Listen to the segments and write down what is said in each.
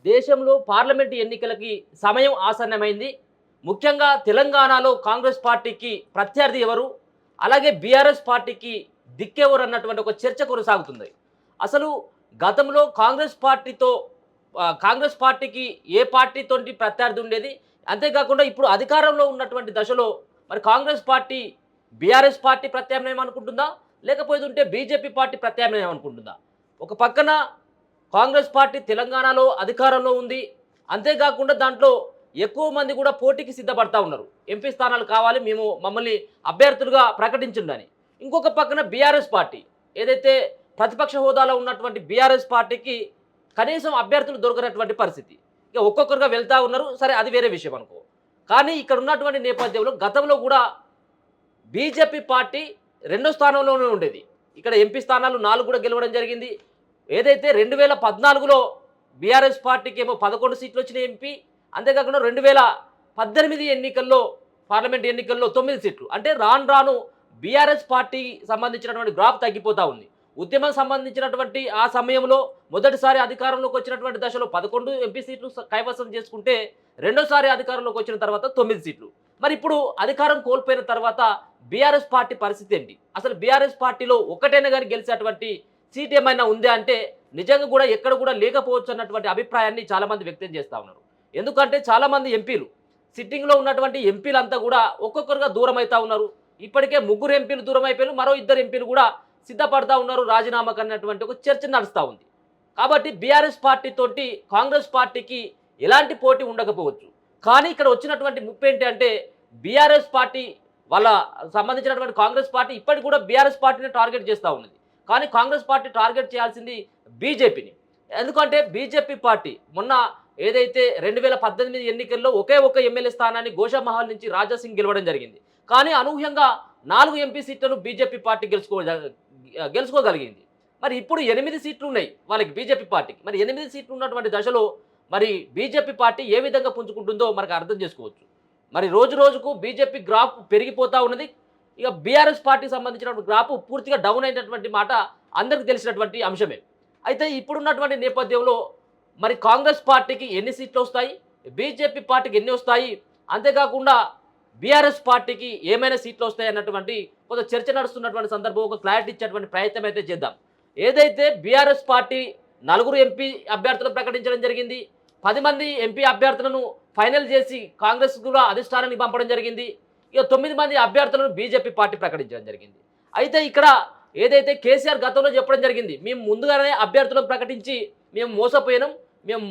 దేశంలో పార్లమెంటు ఎన్నికలకి సమయం ఆసన్నమైంది. ముఖ్యంగా తెలంగాణలో కాంగ్రెస్ పార్టీకి ప్రత్యర్థి ఎవరు? అలాగే బీఆర్ఎస్ పార్టీకి దిక్కెవరు అన్నటువంటి ఒక చర్చ కొనసాగుతుంది. అసలు గతంలో కాంగ్రెస్ పార్టీకి ఏ పార్టీతోటి ప్రత్యర్థి ఉండేది? అంతేకాకుండా ఇప్పుడు అధికారంలో ఉన్నటువంటి దశలో మరి కాంగ్రెస్ పార్టీ బీఆర్ఎస్ పార్టీ ప్రత్యామ్నాయం అనుకుంటుందా? లేకపోతే బీజేపీ పార్టీ ప్రత్యామ్నాయం అనుకుంటుందా? ఒక పక్కన కాంగ్రెస్ పార్టీ తెలంగాణలో అధికారంలో ఉంది. అంతేకాకుండా దాంట్లో ఎక్కువ మంది కూడా పోటీకి సిద్ధపడతా ఉన్నారు. ఎంపీ స్థానాలు కావాలి, మమ్మల్ని అభ్యర్థులుగా ప్రకటించండి. ఇంకొక పక్కన బీఆర్ఎస్ పార్టీ ఏదైతే ప్రతిపక్ష హోదాలో ఉన్నటువంటి బీఆర్ఎస్ పార్టీకి కనీసం అభ్యర్థులు దొరకనటువంటి పరిస్థితి. ఇక ఒక్కొక్కరుగా వెళ్తూ ఉన్నారు. సరే, అది వేరే విషయం అనుకో. కానీ ఇక్కడ ఉన్నటువంటి నేపథ్యంలో గతంలో కూడా బీజేపీ పార్టీ రెండో స్థానంలోనే ఉండేది. ఇక్కడ ఎంపీ స్థానాలు 4 కూడా గెలవడం జరిగింది. ఏదైతే 2014లో బీఆర్ఎస్ పార్టీకి ఏమో 11 సీట్లు వచ్చినాయి ఎంపీ. అంతేకాకుండా 2018 ఎన్నికల్లో పార్లమెంట్ ఎన్నికల్లో 9 సీట్లు. అంటే రాను బీఆర్ఎస్ పార్టీ సంబంధించినటువంటి గ్రాఫ్ తగ్గిపోతూ ఉంది. ఉద్యమం సంబంధించినటువంటి ఆ సమయంలో మొదటిసారి అధికారంలోకి వచ్చినటువంటి దశలో 11 ఎంపీ సీట్లు కైవసం చేసుకుంటే రెండోసారి అధికారంలోకి వచ్చిన తర్వాత 9 సీట్లు. మరి ఇప్పుడు అధికారం కోల్పోయిన తర్వాత బీఆర్ఎస్ పార్టీ పరిస్థితి ఏంటి? అసలు బీఆర్ఎస్ పార్టీలో ఒక్కటైనా కానీ గెలిచేటువంటి సీట్ ఏమైనా ఉందా అంటే నిజంగా కూడా ఎక్కడ కూడా లేకపోవచ్చు అన్నటువంటి అభిప్రాయాన్ని చాలామంది వ్యక్తం చేస్తూ ఉన్నారు. ఎందుకంటే చాలామంది ఎంపీలు సిట్టింగ్లో ఉన్నటువంటి ఎంపీలంతా కూడా ఒక్కొక్కరుగా దూరం అవుతూ ఉన్నారు. ఇప్పటికే 3 ఎంపీలు దూరం అయిపోయారు. మరో 2 ఎంపీలు కూడా సిద్ధపడతా ఉన్నారు రాజీనామాకు అన్నటువంటి ఒక చర్చ నడుస్తూ ఉంది. కాబట్టి బీఆర్ఎస్ పార్టీతోటి కాంగ్రెస్ పార్టీకి ఎలాంటి పోటీ ఉండకపోవచ్చు. కానీ ఇక్కడ వచ్చినటువంటి ముప్పు ఏంటి అంటే బీఆర్ఎస్ పార్టీ వాళ్ళ సంబంధించినటువంటి కాంగ్రెస్ పార్టీ ఇప్పటికి కూడా బీఆర్ఎస్ పార్టీని టార్గెట్ చేస్తూ ఉన్నది. కానీ కాంగ్రెస్ పార్టీ టార్గెట్ చేయాల్సింది బీజేపీని. ఎందుకంటే బీజేపీ పార్టీ మొన్న ఏదైతే 2018 ఎన్నికల్లో ఒకే ఒక ఎమ్మెల్యే స్థానాన్ని గోషామహల్ నుంచి రాజాసింగ్ గెలవడం జరిగింది. కానీ అనూహ్యంగా 4 ఎంపీ సీట్లను బీజేపీ పార్టీ గెలుచుకోగలిగింది. మరి ఇప్పుడు 8 సీట్లు ఉన్నాయి వాళ్ళకి బీజేపీ పార్టీకి. మరి 8 సీట్లు ఉన్నటువంటి దశలో మరి బీజేపీ పార్టీ ఏ విధంగా పుంజుకుంటుందో మనకు అర్థం చేసుకోవచ్చు. మరి రోజుకు బీజేపీ గ్రాఫ్ పెరిగిపోతూ ఉన్నది. ఇక బీఆర్ఎస్ పార్టీకి సంబంధించినటువంటి గ్రాఫ్ పూర్తిగా డౌన్ అయినటువంటి మాట అందరికీ తెలిసినటువంటి అంశమే. అయితే ఇప్పుడున్నటువంటి నేపథ్యంలో మరి కాంగ్రెస్ పార్టీకి ఎన్ని సీట్లు వస్తాయి, బీజేపీ పార్టీకి ఎన్ని వస్తాయి, అంతేకాకుండా బీఆర్ఎస్ పార్టీకి ఏమైనా సీట్లు వస్తాయి అన్నటువంటి కొంత చర్చ నడుస్తున్నటువంటి సందర్భం ఒక క్లారిటీ ఇచ్చేటువంటి ప్రయత్నం అయితే చేద్దాం. ఏదైతే బీఆర్ఎస్ పార్టీ 4 ఎంపీ అభ్యర్థులను ప్రకటించడం జరిగింది. 10 మంది ఎంపీ అభ్యర్థులను ఫైనల్ చేసి కాంగ్రెస్ కూడా అధిష్టానానికి పంపడం జరిగింది. ఇక 9 మంది అభ్యర్థులను బీజేపీ పార్టీ ప్రకటించడం జరిగింది. అయితే ఇక్కడ ఏదైతే కేసీఆర్ గతంలో చెప్పడం జరిగింది, మేము ముందుగానే అభ్యర్థులను ప్రకటించి మేము మోసపోయినాం,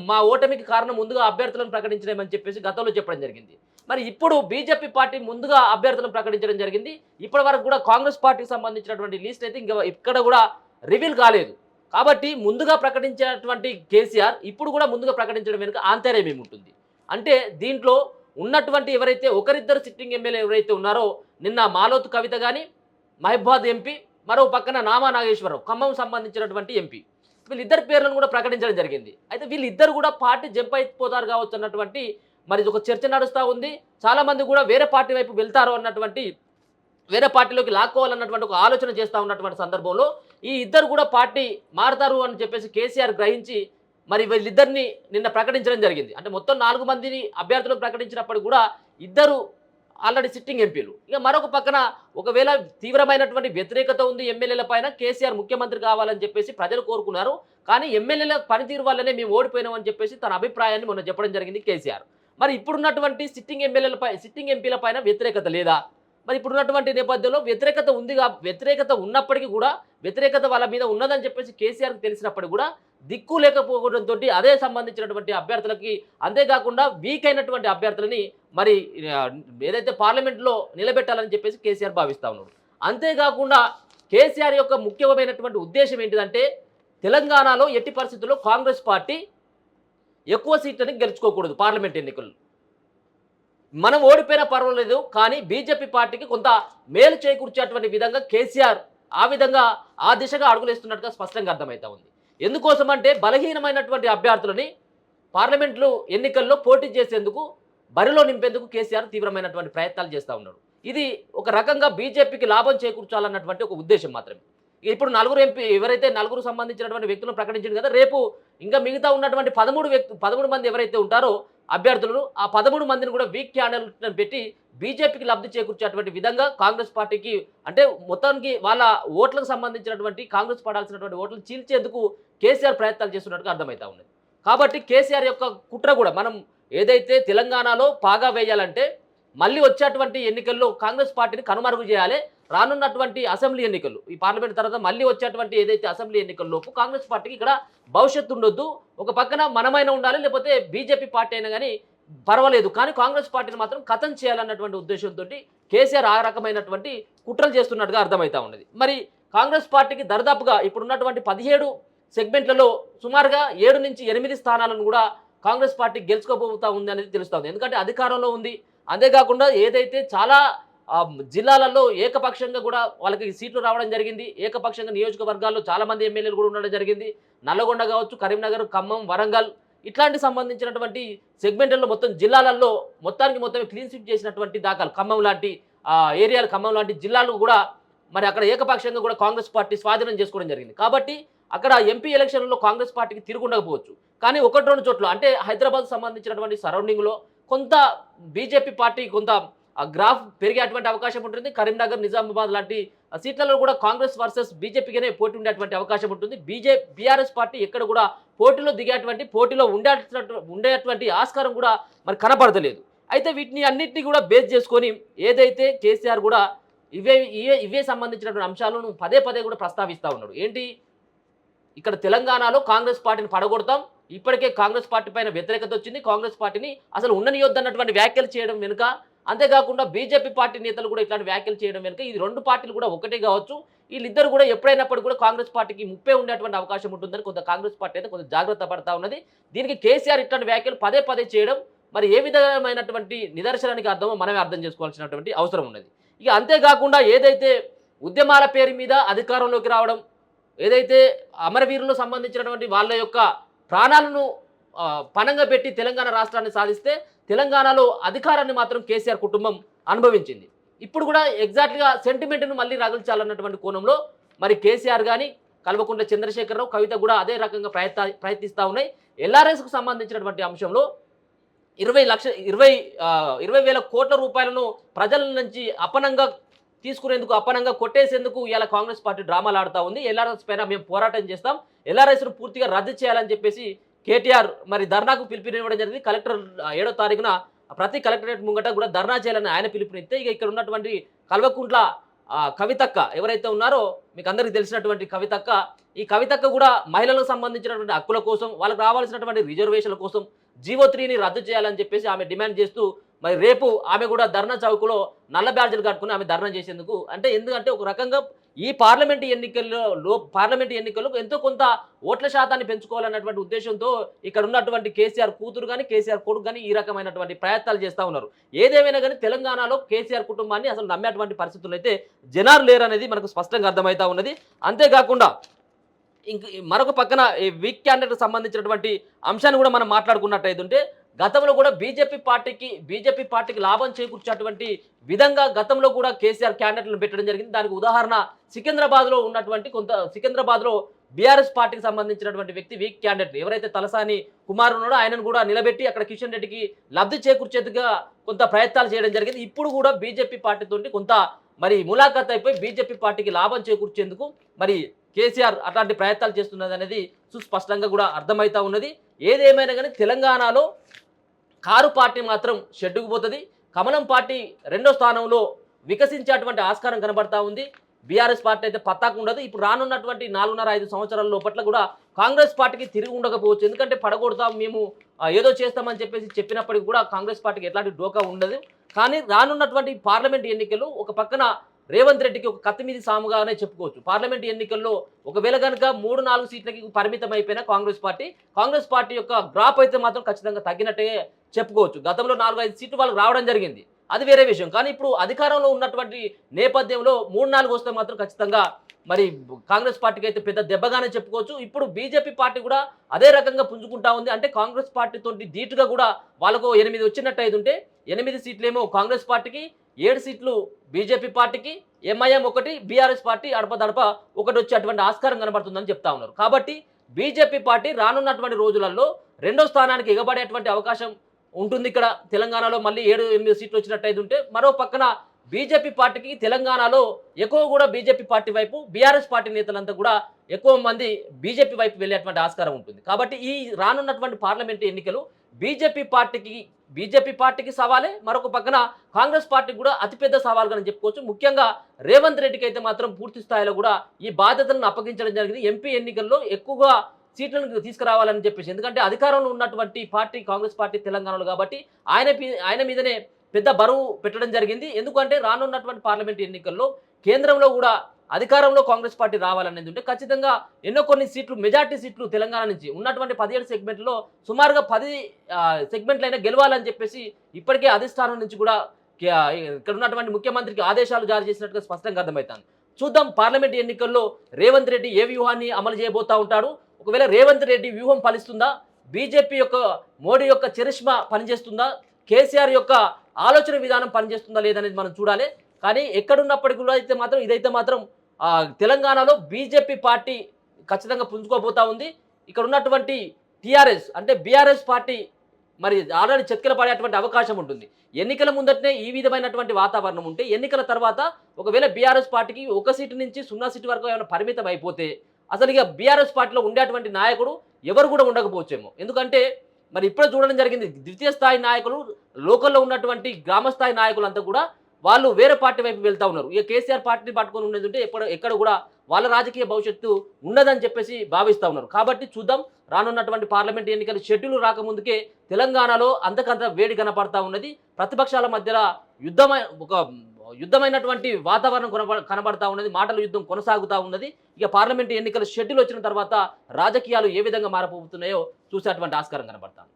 మా ఓటమికి కారణం ముందుగా అభ్యర్థులను ప్రకటించలేమని చెప్పేసి గతంలో చెప్పడం జరిగింది. మరి ఇప్పుడు బీజేపీ పార్టీ ముందుగా అభ్యర్థులను ప్రకటించడం జరిగింది. ఇప్పటి వరకు కూడా కాంగ్రెస్ పార్టీకి సంబంధించినటువంటి లిస్ట్ అయితే ఇంకా ఇక్కడ కూడా రివీల్ కాలేదు. కాబట్టి ముందుగా ప్రకటించినటువంటి కేసీఆర్ ఇప్పుడు కూడా ముందుగా ప్రకటించడం వెనుక ఆంతర్యం ఏముంటుంది అంటే దీంట్లో ఉన్నటువంటి ఎవరైతే ఒకరిద్దరు సిట్టింగ్ ఎమ్మెల్యే ఎవరైతే ఉన్నారో నిన్న మాలోతు కవిత కానీ, మహబాద్ ఎంపీ, మరో పక్కన నామా నాగేశ్వరరావు ఖమ్మం సంబంధించినటువంటి ఎంపీ, వీళ్ళిద్దరి పేర్లను కూడా ప్రకటించడం జరిగింది. అయితే వీళ్ళిద్దరు కూడా పార్టీ జంప్ అయిపోతారు కావచ్చు అన్నటువంటి మరి ఒక చర్చ నడుస్తూ ఉంది. చాలామంది కూడా వేరే పార్టీ వైపు వెళ్తారు అన్నటువంటి, వేరే పార్టీలోకి లాక్కోవాలన్నటువంటి ఒక ఆలోచన చేస్తూ ఉన్నటువంటి సందర్భంలో ఈ ఇద్దరు కూడా పార్టీ మారుతారు అని చెప్పేసి కేసీఆర్ గ్రహించి మరి వీళ్ళిద్దరిని నిన్న ప్రకటించడం జరిగింది. అంటే మొత్తం 4 మందిని అభ్యర్థులను ప్రకటించినప్పుడు కూడా 2 ఆల్రెడీ సిట్టింగ్ ఎంపీలు. ఇక మరొక పక్కన ఒకవేళ తీవ్రమైనటువంటి వ్యతిరేకత ఉంది ఎమ్మెల్యేల పైన, కేసీఆర్ ముఖ్యమంత్రి కావాలని చెప్పేసి ప్రజలు కోరుకున్నారు. కానీ ఎమ్మెల్యేల పనితీరు వల్లనే మేము ఓడిపోయినాం అని చెప్పేసి తన అభిప్రాయాన్ని మొన్న చెప్పడం జరిగింది కేసీఆర్. మరి ఇప్పుడున్నటువంటి సిట్టింగ్ ఎంపీల పైన వ్యతిరేకత లేదా? మరి ఇప్పుడున్నటువంటి నేపథ్యంలో వ్యతిరేకత ఉందిగా, వ్యతిరేకత ఉన్నప్పటికీ కూడా వ్యతిరేకత వాళ్ళ మీద ఉన్నదని చెప్పేసి కేసీఆర్కి తెలిసినప్పటికీ కూడా దిక్కు లేకపోవడంతో అదే సంబంధించినటువంటి అభ్యర్థులకి, అంతేకాకుండా వీక్ అయినటువంటి అభ్యర్థులని మరి ఏదైతే పార్లమెంట్లో నిలబెట్టాలని చెప్పేసి కేసీఆర్ భావిస్తూ ఉన్నాడు. అంతేకాకుండా కేసీఆర్ యొక్క ముఖ్యమైనటువంటి ఉద్దేశం ఏంటిదంటే తెలంగాణలో ఎట్టి పరిస్థితుల్లో కాంగ్రెస్ పార్టీ ఎక్కువ సీట్లని గెలుచుకోకూడదు. పార్లమెంట్ ఎన్నికలు మనం ఓడిపోయినా పర్వాలేదు, కానీ బీజేపీ పార్టీకి కొంత మేలు చేకూర్చేటువంటి విధంగా కేసీఆర్ ఆ దిశగా అడుగులేస్తున్నట్టుగా స్పష్టంగా అర్థమవుతా ఉంది. ఎందుకోసం అంటే బలహీనమైనటువంటి అభ్యర్థులని పార్లమెంట్లు ఎన్నికల్లో పోటీ చేసేందుకు, బరిలో నింపేందుకు కేసీఆర్ తీవ్రమైనటువంటి ప్రయత్నాలు చేస్తూ ఉన్నాడు. ఇది ఒక రకంగా బీజేపీకి లాభం చేకూర్చాలన్నటువంటి ఒక ఉద్దేశం మాత్రమే. ఇప్పుడు నలుగురు ఎంపీ ఎవరైతే నలుగురు సంబంధించినటువంటి వ్యక్తులను ప్రకటించింది కదా, రేపు ఇంకా మిగతా ఉన్నటువంటి 13 మంది ఎవరైతే ఉంటారో అభ్యర్థులను, ఆ 13 మందిని కూడా వీక్ క్యాండిడేట్లను పెట్టి బీజేపీకి లబ్ధి చేకూర్చేటువంటి విధంగా కాంగ్రెస్ పార్టీకి, అంటే మొత్తానికి వాళ్ళ ఓట్లకు సంబంధించినటువంటి కాంగ్రెస్ పడాల్సినటువంటి ఓట్లు చీల్చేందుకు కేసీఆర్ ప్రయత్నాలు చేస్తున్నట్టుగా అర్థమవుతా ఉన్నది. కాబట్టి కేసీఆర్ యొక్క కుట్ర కూడా మనం ఏదైతే తెలంగాణలో పాగా వేయాలంటే మళ్ళీ వచ్చేటువంటి ఎన్నికల్లో కాంగ్రెస్ పార్టీని కనుమరుగు చేయాలి. రానున్నటువంటి అసెంబ్లీ ఎన్నికలు, ఈ పార్లమెంట్ తర్వాత మళ్ళీ వచ్చేటువంటి ఏదైతే అసెంబ్లీ ఎన్నికల్లోపు కాంగ్రెస్ పార్టీకి ఇక్కడ భవిష్యత్తు ఉండొద్దు. ఒక పక్కన మనమైనా ఉండాలి, లేకపోతే బీజేపీ పార్టీ అయినా కానీ పర్వాలేదు, కానీ కాంగ్రెస్ పార్టీని మాత్రం ఖతం చేయాలన్నటువంటి ఉద్దేశంతో కేసీఆర్ ఆ రకమైనటువంటి కుట్రలు చేస్తున్నట్టుగా అర్థమవుతా ఉన్నది. మరి కాంగ్రెస్ పార్టీకి దరిదాపుగా ఇప్పుడున్నటువంటి 17 సెగ్మెంట్లలో సుమారుగా 7 నుంచి 8 స్థానాలను కూడా కాంగ్రెస్ పార్టీ గెలుచుకోబోతా ఉంది అనేది తెలుస్తుంది. ఎందుకంటే అధికారంలో ఉంది. అంతేకాకుండా ఏదైతే చాలా జిల్లాలలో ఏకపక్షంగా కూడా వాళ్ళకి సీట్లు రావడం జరిగింది. ఏకపక్షంగా నియోజకవర్గాల్లో చాలామంది ఎమ్మెల్యేలు కూడా ఉండడం జరిగింది. నల్లగొండ కావచ్చు, కరీంనగర్, ఖమ్మం, వరంగల్ ఇట్లాంటి సంబంధించినటువంటి సెగ్మెంట్లలో మొత్తం జిల్లాలలో మొత్తం క్లీన్ స్వీప్ చేసినటువంటి దాఖలు ఖమ్మం లాంటి ఏరియాలు, ఖమ్మం లాంటి జిల్లాలు కూడా మరి అక్కడ ఏకపక్షంగా కూడా కాంగ్రెస్ పార్టీ స్వాధీనం చేసుకోవడం జరిగింది. కాబట్టి అక్కడ ఎంపీ ఎలక్షన్లలో కాంగ్రెస్ పార్టీకి తిరుగుండకపోవచ్చు. కానీ 1-2 చోట్ల, అంటే హైదరాబాద్ సంబంధించినటువంటి సరౌండింగ్లో కొంత బీజేపీ పార్టీ కొంత గ్రాఫ్ పెరిగేటువంటి అవకాశం ఉంటుంది. కరీంనగర్, నిజామాబాద్ లాంటి సీట్లలో కూడా కాంగ్రెస్ వర్సెస్ బీజేపీగానే పోటీ ఉండేటువంటి అవకాశం ఉంటుంది. బీఆర్ఎస్ పార్టీ ఎక్కడ కూడా పోటీలో పోటీలో ఉండేటువంటి ఆస్కారం కూడా మరి కనపడతలేదు. అయితే వీటిని అన్నింటినీ కూడా బేస్ చేసుకొని ఏదైతే కేసీఆర్ కూడా ఇవే సంబంధించినటువంటి అంశాలను పదే కూడా ప్రస్తావిస్తూ ఉన్నాడు. ఏంటి, ఇక్కడ తెలంగాణలో కాంగ్రెస్ పార్టీని పడగొడతాం, ఇప్పటికే కాంగ్రెస్ పార్టీ పైన వ్యతిరేకత వచ్చింది, కాంగ్రెస్ పార్టీని అసలు ఉండనియొద్దన్నటువంటి వ్యాఖ్యలు చేయడం వెనుక, అంతేకాకుండా బీజేపీ పార్టీ నేతలు కూడా ఇట్లాంటి వ్యాఖ్యలు చేయడం వెనుక ఈ 2 పార్టీలు కూడా ఒకటే కావచ్చు, వీళ్ళిద్దరు కూడా ఎప్పుడైనప్పటికీ కూడా కాంగ్రెస్ పార్టీకి ముప్పే ఉండేటువంటి అవకాశం ఉంటుందని కొంత కాంగ్రెస్ పార్టీ అయితే కొంత జాగ్రత్త పడతా ఉన్నది. దీనికి కేసీఆర్ ఇట్లాంటి వ్యాఖ్యలు పదే చేయడం మరి ఏ విధమైనటువంటి నిదర్శనానికి అర్థమో మనమే అర్థం చేసుకోవాల్సినటువంటి అవసరం ఉన్నది. ఇక అంతేకాకుండా ఏదైతే ఉద్యమాల పేరు మీద అధికారంలోకి రావడం, ఏదైతే అమరవీరులకు సంబంధించినటువంటి వాళ్ళ యొక్క ప్రాణాలను పణంగా పెట్టి తెలంగాణ రాష్ట్రాన్ని సాధిస్తే తెలంగాణలో అధికారాన్ని మాత్రం కేసీఆర్ కుటుంబం అనుభవించింది. ఇప్పుడు కూడా ఎగ్జాక్ట్గా సెంటిమెంట్ను మళ్ళీ రగిల్చాలన్నటువంటి కోణంలో మరి కేసీఆర్ కానీ, కల్వకుంట్ల చంద్రశేఖరరావు, కవిత కూడా అదే రకంగా ప్రయత్నిస్తూ ఉన్నాయి. ఎల్ఆర్ఎస్కు సంబంధించినటువంటి అంశంలో 20,000 కోట్ల రూపాయలను ప్రజల నుంచి అప్పనంగా కొట్టేసేందుకు ఇలా కాంగ్రెస్ పార్టీ డ్రామాలు ఆడుతూ ఉంది. ఎల్ఆర్ఎస్ పైన మేము పోరాటం చేస్తాం, ఎల్ఆర్ఎస్ను పూర్తిగా రద్దు చేయాలని చెప్పేసి కేటీఆర్ మరి ధర్నాకు పిలుపునివ్వడం జరిగింది. కలెక్టర్ 7వ తారీఖున ప్రతి కలెక్టరేట్ ముంగట కూడా ధర్నా చేయాలని ఆయన పిలుపునిస్తే, ఇక ఇక్కడ ఉన్నటువంటి కల్వకుంట్ల కవితక్క ఎవరైతే ఉన్నారో మీకు అందరికీ తెలిసినటువంటి కవితక్క, ఈ కవితక్క కూడా మహిళలకు సంబంధించినటువంటి హక్కుల కోసం, వాళ్ళకి రావాల్సినటువంటి రిజర్వేషన్ల కోసం జీవో 3ని రద్దు చేయాలని చెప్పేసి ఆమె డిమాండ్ చేస్తూ మరి రేపు ఆమె కూడా ధర్నా చౌకులో నల్ల బ్యాడ్జీలు కట్టుకుని ఆమె ధర్నా చేసేందుకు, అంటే ఎందుకంటే ఒక రకంగా ఈ పార్లమెంటు ఎన్నికల్లో ఎంతో కొంత ఓట్ల శాతాన్ని పెంచుకోవాలన్నటువంటి ఉద్దేశంతో ఇక్కడ ఉన్నటువంటి కేసీఆర్ కూతురు కానీ, కేసీఆర్ కొడుకు కానీ ఈ రకమైనటువంటి ప్రయత్నాలు చేస్తూ ఉన్నారు. ఏదేమైనా కానీ తెలంగాణలో కేసీఆర్ కుటుంబాన్ని అసలు నమ్మేటువంటి పరిస్థితులు అయితే జనాలు లేరనేది మనకు స్పష్టంగా అర్థమవుతా ఉన్నది. అంతేకాకుండా మరొక పక్కన ఈ వీక్ క్యాండిడేట్కి సంబంధించినటువంటి అంశాన్ని కూడా మనం మాట్లాడుకున్నట్టయితే, గతంలో కూడా బీజేపీ పార్టీకి లాభం చేకూర్చేటువంటి విధంగా గతంలో కూడా కేసీఆర్ క్యాండిడేట్లను పెట్టడం జరిగింది. దానికి ఉదాహరణ సికింద్రాబాద్లో బీఆర్ఎస్ పార్టీకి సంబంధించినటువంటి వ్యక్తి వీక్ క్యాండిడేట్ ఎవరైతే తలసాని కుమార్ ఉన్నాడో ఆయనను కూడా నిలబెట్టి అక్కడ కిషన్ రెడ్డికి లబ్ధి చేకూర్చేందుగా కొంత ప్రయత్నాలు చేయడం జరిగింది. ఇప్పుడు కూడా బీజేపీ పార్టీతో కొంత మరి ములాఖాత్ అయిపోయి బీజేపీ పార్టీకి లాభం చేకూర్చేందుకు మరి కేసీఆర్ అట్లాంటి ప్రయత్నాలు చేస్తున్నది అనేది సుస్పష్టంగా కూడా అర్థమవుతా ఉన్నది. ఏదేమైనా కానీ తెలంగాణలో కారు పార్టీ మాత్రం షెడ్డుకు పోతుంది. కమలం పార్టీ 2వ స్థానంలో వికసించేటువంటి ఆస్కారం కనబడతా ఉంది. బీఆర్ఎస్ పార్టీ అయితే పత్తాకు ఉండదు. ఇప్పుడు రానున్నటువంటి 4.5 సంవత్సరాల లోపట్ల కూడా కాంగ్రెస్ పార్టీకి తిరిగి ఉండకపోవచ్చు. ఎందుకంటే పడగొడతాం, మేము ఏదో చేస్తామని చెప్పినప్పటికీ కూడా కాంగ్రెస్ పార్టీకి ఎట్లాంటి డోకా ఉండదు. కానీ రానున్నటువంటి పార్లమెంట్ ఎన్నికలు ఒక పక్కన రేవంత్ రెడ్డికి ఒక కత్తిమీది సాముగానే చెప్పుకోవచ్చు. పార్లమెంట్ ఎన్నికల్లో ఒకవేళ కనుక 3-4 సీట్లకి పరిమితం అయిపోయిన కాంగ్రెస్ పార్టీ యొక్క గ్రాఫ్ అయితే మాత్రం ఖచ్చితంగా తగ్గినట్టే చెప్పుకోవచ్చు. గతంలో 4-5 సీట్లు వాళ్ళకి రావడం జరిగింది, అది వేరే విషయం. కానీ ఇప్పుడు అధికారంలో ఉన్నటువంటి నేపథ్యంలో 3-4 వస్తే మాత్రం ఖచ్చితంగా మరి కాంగ్రెస్ పార్టీకి అయితే పెద్ద దెబ్బగానే చెప్పుకోవచ్చు. ఇప్పుడు బీజేపీ పార్టీ కూడా అదే రకంగా పుంజుకుంటా ఉంది. అంటే కాంగ్రెస్ పార్టీతో ధీటుగా కూడా వాళ్ళకు 8 వచ్చినట్టు అయితే 8 సీట్లేమో కాంగ్రెస్ పార్టీకి, 7 సీట్లు బీజేపీ పార్టీకి, ఎంఐఎం ఒకటి, బీఆర్ఎస్ పార్టీ అడపదడప ఒకటి వచ్చేటువంటి ఆస్కారం కనబడుతుందని చెప్తా ఉన్నారు. కాబట్టి బీజేపీ పార్టీ రానున్నటువంటి రోజులలో రెండో స్థానానికి ఎగబడేటువంటి అవకాశం ఉంటుంది. ఇక్కడ తెలంగాణలో మళ్ళీ 7-8 సీట్లు వచ్చినట్టయితే ఉంటే, మరో పక్కన బీజేపీ పార్టీకి తెలంగాణలో ఎక్కువ కూడా బీజేపీ పార్టీ వైపు, బీఆర్ఎస్ పార్టీ నేతలంతా కూడా ఎక్కువ మంది బీజేపీ వైపు వెళ్ళేటువంటి ఆస్కారం ఉంటుంది. కాబట్టి ఈ రానున్నటువంటి పార్లమెంటు ఎన్నికలు బీజేపీ పార్టీకి సవాలే, మరొక పక్కన కాంగ్రెస్ పార్టీకి కూడా అతిపెద్ద సవాల్గా చెప్పుకోవచ్చు. ముఖ్యంగా రేవంత్ రెడ్డికి అయితే మాత్రం పూర్తి స్థాయిలో కూడా ఈ బాధ్యతలను అప్పగించడం జరిగింది. ఎంపీ ఎన్నికల్లో ఎక్కువగా సీట్లను తీసుకురావాలని చెప్పేసి, ఎందుకంటే అధికారంలో ఉన్నటువంటి పార్టీ కాంగ్రెస్ పార్టీ తెలంగాణలో, కాబట్టి ఆయన మీదనే పెద్ద బరువు పెట్టడం జరిగింది. ఎందుకంటే రానున్నటువంటి పార్లమెంట్ ఎన్నికల్లో కేంద్రంలో కూడా అధికారంలో కాంగ్రెస్ పార్టీ రావాలనేది ఉంటే ఖచ్చితంగా కొన్ని సీట్లు, మెజార్టీ సీట్లు తెలంగాణ నుంచి ఉన్నటువంటి 17 సెగ్మెంట్లో సుమారుగా 10 సెగ్మెంట్లైనా గెలవాలని చెప్పేసి ఇప్పటికే అధిష్టానం నుంచి కూడా ఇక్కడ ఉన్నటువంటి ముఖ్యమంత్రికి ఆదేశాలు జారీ చేసినట్టుగా స్పష్టంగా అర్థమవుతుంది. చూద్దాం పార్లమెంట్ ఎన్నికల్లో రేవంత్ రెడ్డి ఏ వ్యూహాన్ని అమలు చేయబోతా ఉంటాడు. ఒకవేళ రేవంత్ రెడ్డి వ్యూహం ఫలిస్తుందా, బీజేపీ యొక్క మోడీ యొక్క చరిష్మా పనిచేస్తుందా, కేసీఆర్ యొక్క ఆలోచన విధానం పనిచేస్తుందా లేదనేది మనం చూడాలి. కానీ ఎక్కడున్నప్పటికీ కూడా ఇదైతే మాత్రం తెలంగాణలో బీజేపీ పార్టీ ఖచ్చితంగా పుంజుకోబోతా ఉంది. ఇక్కడ ఉన్నటువంటి టీఆర్ఎస్ అంటే బీఆర్ఎస్ పార్టీ మరి ఆల్రెడీ చతికిల పడేటువంటి అవకాశం ఉంటుంది. ఎన్నికల ముందటనే ఈ విధమైనటువంటి వాతావరణం ఉంటే, ఎన్నికల తర్వాత ఒకవేళ బీఆర్ఎస్ పార్టీకి 1 సీటు నుంచి 0 సీటు వరకు ఏమైనా పరిమితం అయిపోతే అసలు ఇక బీఆర్ఎస్ పార్టీలో ఉండేటువంటి నాయకుడు ఎవరు కూడా ఉండకపోవచ్చేమో. ఎందుకంటే మరి ఇప్పుడే చూడడం జరిగింది, ద్వితీయ స్థాయి నాయకులు, లోకల్లో ఉన్నటువంటి గ్రామస్థాయి నాయకులంతా కూడా వాళ్ళు వేరే పార్టీ వైపు వెళ్తా ఉన్నారు. ఇక కేసీఆర్ పార్టీని పట్టుకొని ఉండేది ఉంటే ఎక్కడ కూడా వాళ్ళ రాజకీయ భవిష్యత్తు ఉండదని చెప్పేసి భావిస్తూ ఉన్నారు. కాబట్టి చూద్దాం, రానున్నటువంటి పార్లమెంట్ ఎన్నికలు షెడ్యూల్ రాకముందుకే తెలంగాణలో అంతకంత వేడి కనపడతా ఉన్నది. ప్రతిపక్షాల మధ్యలో యుద్ధమైనటువంటి వాతావరణం కనబడతా ఉన్నది. మాటల యుద్ధం కొనసాగుతూ ఉన్నది. ఇక పార్లమెంట్ ఎన్నికల షెడ్యూల్ వచ్చిన తర్వాత రాజకీయాలు ఏ విధంగా మారబోతున్నాయో చూసేటువంటి ఆస్కారం కనబడతా ఉంది.